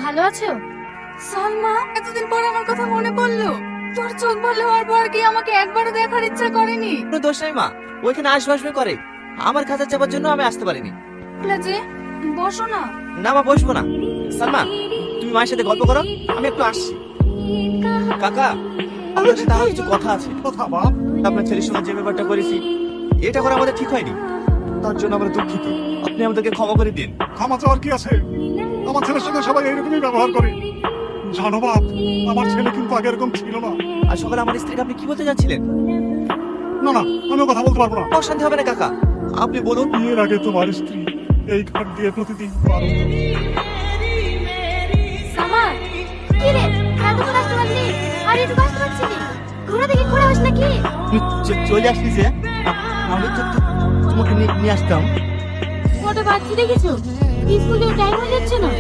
ভালো আছো? সালমা, এতদিন পর আমার কথা মনে পড়লো। তোর চোখ ভালো হওয়ার পর কি আমাকে একবারও দেখার ইচ্ছা করেনি? কোনো দোষ নাই মা, ওইখানে আসবে করে আমার খাতা চাপার জন্য আমি আসতে পারিনি। যে বসো না। না মা, বসবো না। সালমা, তুমি মায়ের সাথে গল্প করো, আমি একটু আসছি। কাকা, আপনার সাথে আমার কিছু কথা আছে। কথা বাপ, আপনার ছেলের সঙ্গে যে ব্যাপারটা করেছি, এটা করা আমাদের ঠিক হয়নি। তার জন্য আমরা দুঃখিত। আপনি আমাদেরকে ক্ষমা করে দিন। ক্ষমা চাওয়ার কি আছে? আমার ছেলের সঙ্গে সবাই এইরকমই ব্যবহার করে। জানো বাপ, আমার ছেলে কিন্তু আগে এরকম ছিল না। আর সকালে আমার স্ত্রীকে আপনি কি বলতে যাচ্ছিলেন? না না, আমিও কথা বলতে পারবো না। অশান্তি হবে না কাকা, আপনি বলুন। বিয়ের আগে তোমার স্ত্রী এই ঘাট দিয়ে প্রতিদিন পার হতো। সামার, কি রে? এতক্ষণ আসতে পারলি? আর একটু আসতে পারছিলি? ঘোরা দেখি ঘোরা আস নাকি? তুই চলে আসলি যে, আমি তো তোমাকে নিয়ে আসতাম। কটা বাচ্চা দেখেছো? স্কুলে টাইম হয়ে যাচ্ছে না?